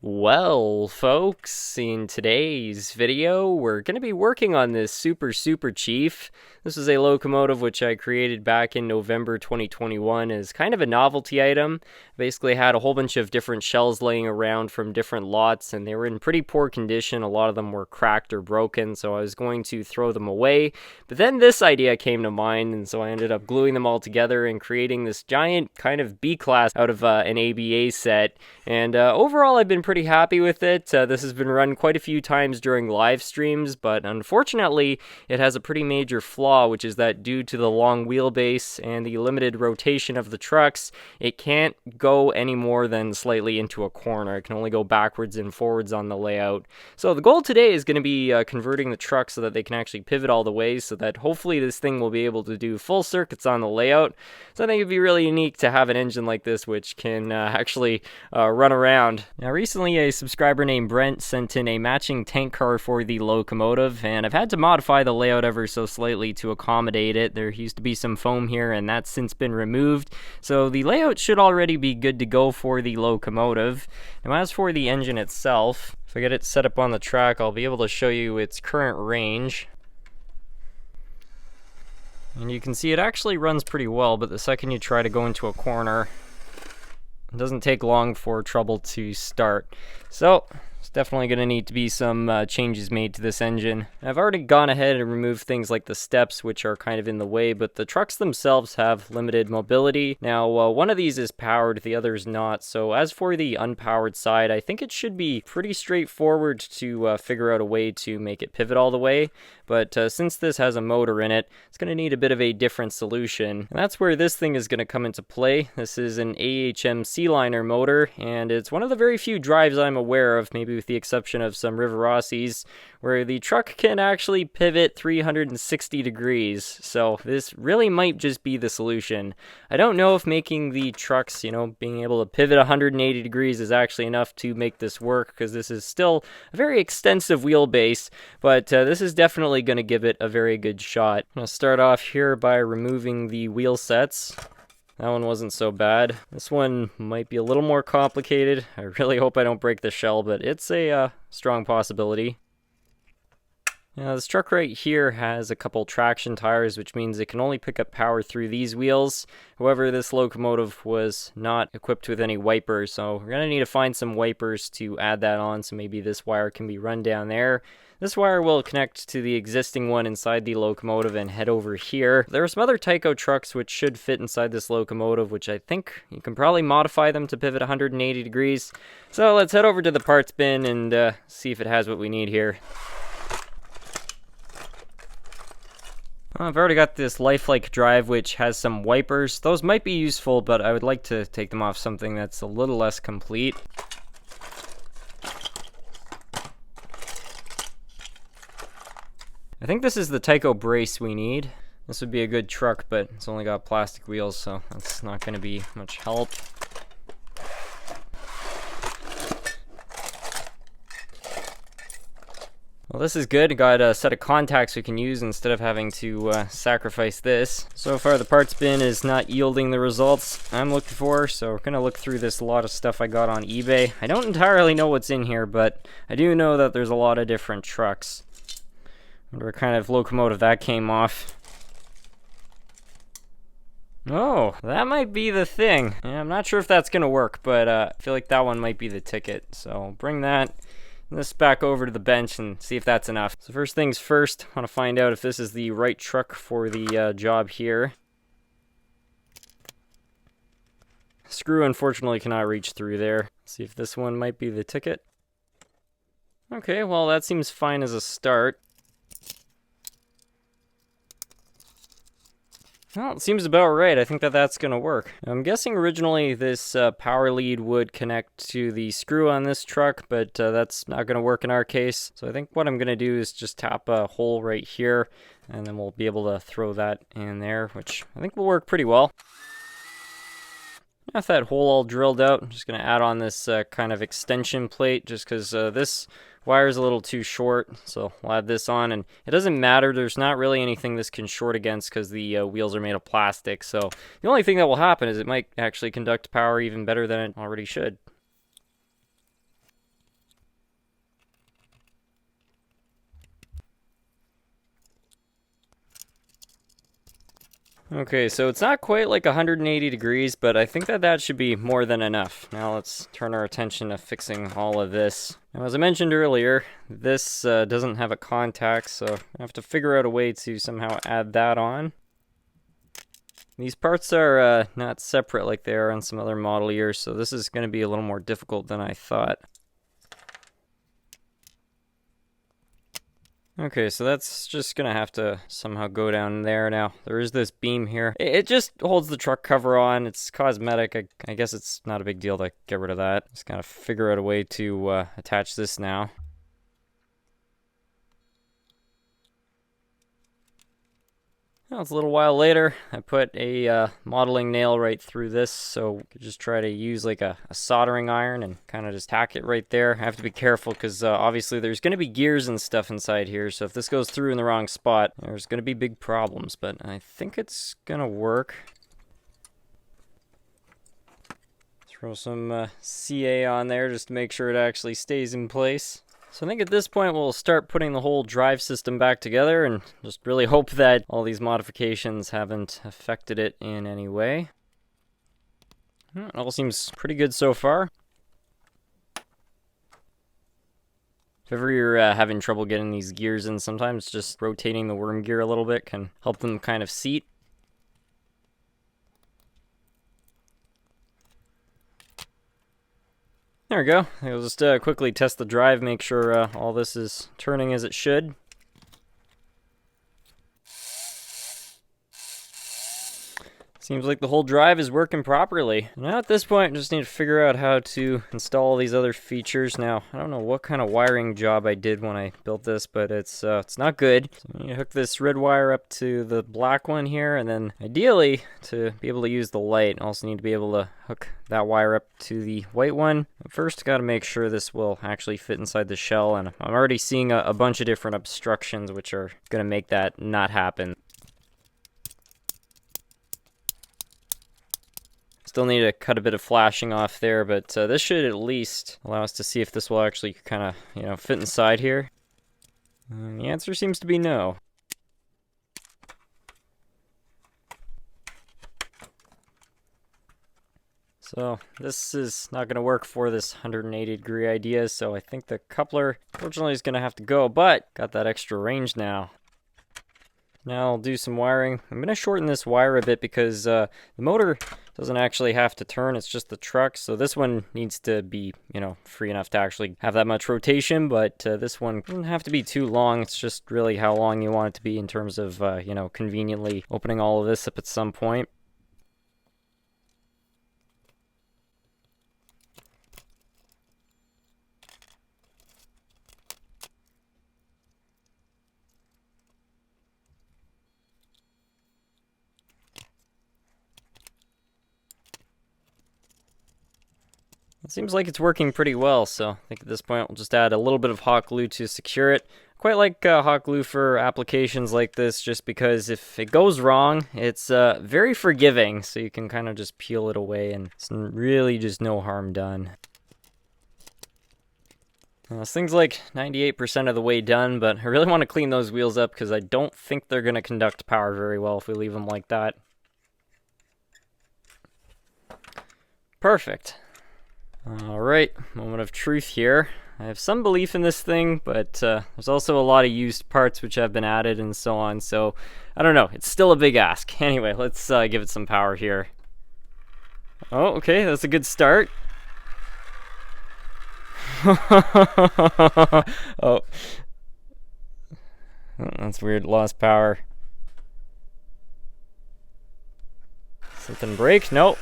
Well, folks, in today's video, we're going to be working on this Super Chief. This is a locomotive which I created back in November 2021 as kind of a novelty item. Basically had a whole bunch of different shells laying around from different lots, and they were in pretty poor condition. A lot of them were cracked or broken, so I was going to throw them away. But then this idea came to mind, and so I ended up gluing them all together and creating this giant kind of B-class out of an ABA set. And overall, I've been pretty happy with it. This has been run quite a few times during live streams, but unfortunately, it has a pretty major flaw, which is that due to the long wheelbase and the limited rotation of the trucks, it can't go any more than slightly into a corner. It can only go backwards and forwards on the layout. So the goal today is going to be converting the truck so that they can actually pivot all the way, so that hopefully this thing will be able to do full circuits on the layout. So I think it'd be really unique to have an engine like this which can actually run around. Now recently a subscriber named Brent sent in a matching tank car for the locomotive, and I've had to modify the layout ever so slightly to accommodate it. There used to be some foam here and that's since been removed, so the layout should already be good to go for the locomotive. Now as for the engine itself, if I get it set up on the track, I'll be able to show you its current range. And you can see it actually runs pretty well, but the second you try to go into a corner, it doesn't take long for trouble to start. So it's definitely going to need to be some changes made to this engine. I've already gone ahead and removed things like the steps, which are kind of in the way, but the trucks themselves have limited mobility. Now one of these is powered, the other is not. So as for the unpowered side, I think it should be pretty straightforward to figure out a way to make it pivot all the way. But since this has a motor in it, it's going to need a bit of a different solution. And that's where this thing is going to come into play. This is an AHM C-liner motor, and it's one of the very few drives I'm aware of, maybe with the exception of some Riverossi's, where the truck can actually pivot 360 degrees. So this really might just be the solution. I don't know if making the trucks, being able to pivot 180 degrees is actually enough to make this work, because this is still a very extensive wheelbase, but this is definitely going to give it a very good shot. I'm going to start off here by removing the wheel sets. That one wasn't so bad. This one might be a little more complicated. I really hope I don't break the shell, but it's a strong possibility. Now this truck right here has a couple traction tires, which means it can only pick up power through these wheels. However, this locomotive was not equipped with any wipers, so we're going to need to find some wipers to add that on, so maybe this wire can be run down there. This wire will connect to the existing one inside the locomotive and head over here. There are some other Tyco trucks which should fit inside this locomotive, which I think you can probably modify them to pivot 180 degrees. So let's head over to the parts bin and see if it has what we need here. I've already got this lifelike drive which has some wipers. Those might be useful, but I would like to take them off something that's a little less complete. I think this is the Tyco brace we need. This would be a good truck, but it's only got plastic wheels, so that's not going to be much help. Well, this is good. Got a set of contacts we can use instead of having to sacrifice this. So far the parts bin is not yielding the results I'm looking for, so we're going to look through this lot of stuff I got on eBay. I don't entirely know what's in here, but I do know that there's a lot of different trucks. Wonder what kind of locomotive that came off. Oh, that might be the thing. Yeah, I'm not sure if that's going to work, but I feel like that one might be the ticket. So I'll bring this back over to the bench and see if that's enough. So first things first, I want to find out if this is the right truck for the job here. Screw unfortunately cannot reach through there. See if this one might be the ticket. Okay, well that seems fine as a start. Well, it seems about right. I think that's going to work. I'm guessing originally this power lead would connect to the screw on this truck, but that's not going to work in our case. So I think what I'm going to do is just tap a hole right here, and then we'll be able to throw that in there, which I think will work pretty well. With that hole all drilled out, I'm just going to add on this kind of extension plate, just because this wire is a little too short, so we'll add this on. And it doesn't matter, there's not really anything this can short against because the wheels are made of plastic, so the only thing that will happen is it might actually conduct power even better than it already should. Okay, so it's not quite like 180 degrees, but I think that that should be more than enough. Now let's turn our attention to fixing all of this. Now, as I mentioned earlier, this doesn't have a contact, so I have to figure out a way to somehow add that on. These parts are not separate like they are on some other model years, so this is going to be a little more difficult than I thought. Okay, so that's just gonna have to somehow go down there. Now, there is this beam here. It just holds the truck cover on. It's cosmetic. I guess it's not a big deal to get rid of that. Just gotta figure out a way to attach this now. Well, it's a little while later. I put a modeling nail right through this, so you could just try to use like a soldering iron and kind of just tack it right there. I have to be careful because obviously there's going to be gears and stuff inside here, so if this goes through in the wrong spot, there's going to be big problems, but I think it's going to work. Throw some CA on there just to make sure it actually stays in place. So I think at this point we'll start putting the whole drive system back together and just really hope that all these modifications haven't affected it in any way. It all seems pretty good so far. If ever you're having trouble getting these gears in, sometimes just rotating the worm gear a little bit can help them kind of seat. There we go. I'll just quickly test the drive, make sure all this is turning as it should. Seems like the whole drive is working properly. Now at this point, I just need to figure out how to install these other features. Now, I don't know what kind of wiring job I did when I built this, but it's not good. So I need to hook this red wire up to the black one here, and then ideally, to be able to use the light, I also need to be able to hook that wire up to the white one. First, got to make sure this will actually fit inside the shell, and I'm already seeing a bunch of different obstructions which are going to make that not happen. Still need to cut a bit of flashing off there, but this should at least allow us to see if this will actually kind of, fit inside here. And the answer seems to be no. So this is not going to work for this 180 degree idea, so I think the coupler, fortunately, is going to have to go, but got that extra range now. Now I'll do some wiring. I'm going to shorten this wire a bit because the motor doesn't actually have to turn, it's just the truck. So this one needs to be, free enough to actually have that much rotation, but this one doesn't have to be too long. It's just really how long you want it to be in terms of, conveniently opening all of this up at some point. It seems like it's working pretty well, so I think at this point we'll just add a little bit of hot glue to secure it. Quite like hot glue for applications like this, just because if it goes wrong, it's very forgiving, so you can kind of just peel it away and it's really just no harm done. This thing's like 98% of the way done, but I really want to clean those wheels up because I don't think they're going to conduct power very well if we leave them like that. Perfect. Alright, moment of truth here. I have some belief in this thing, but there's also a lot of used parts which have been added and so on, so I don't know, it's still a big ask. Anyway, let's give it some power here. Oh, okay, that's a good start. Oh, that's weird, lost power. Something break? Nope.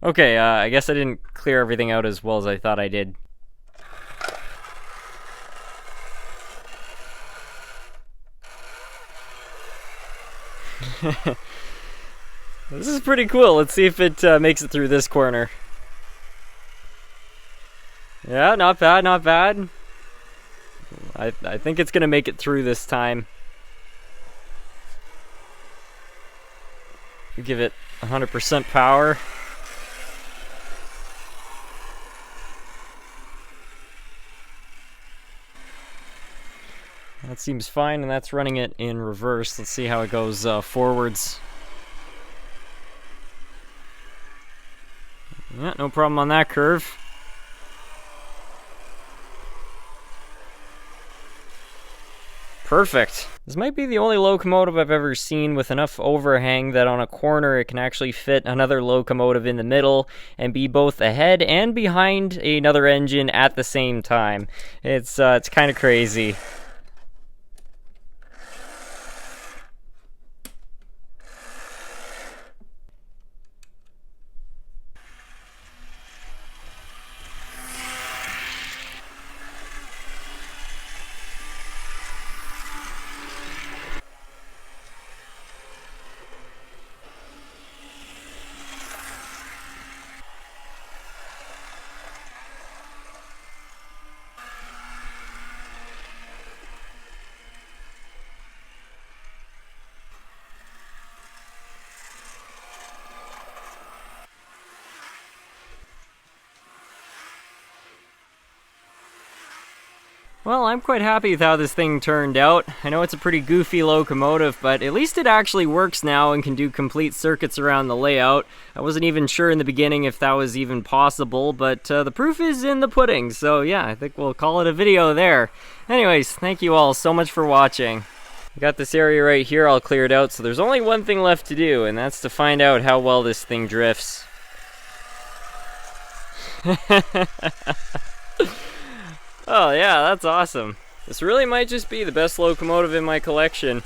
Okay, I guess I didn't clear everything out as well as I thought I did. This is pretty cool. Let's see if it makes it through this corner. Yeah, not bad, not bad. I think it's gonna make it through this time. Give it 100% power. That seems fine, and that's running it in reverse. Let's see how it goes forwards. Yeah, no problem on that curve. Perfect. This might be the only locomotive I've ever seen with enough overhang that on a corner it can actually fit another locomotive in the middle and be both ahead and behind another engine at the same time. It's kind of crazy. Well, I'm quite happy with how this thing turned out. I know it's a pretty goofy locomotive, but at least it actually works now and can do complete circuits around the layout. I wasn't even sure in the beginning if that was even possible, but the proof is in the pudding, so yeah, I think we'll call it a video there. Anyways, thank you all so much for watching. I got this area right here all cleared out, so there's only one thing left to do, and that's to find out how well this thing drifts. Oh yeah, that's awesome. This really might just be the best locomotive in my collection.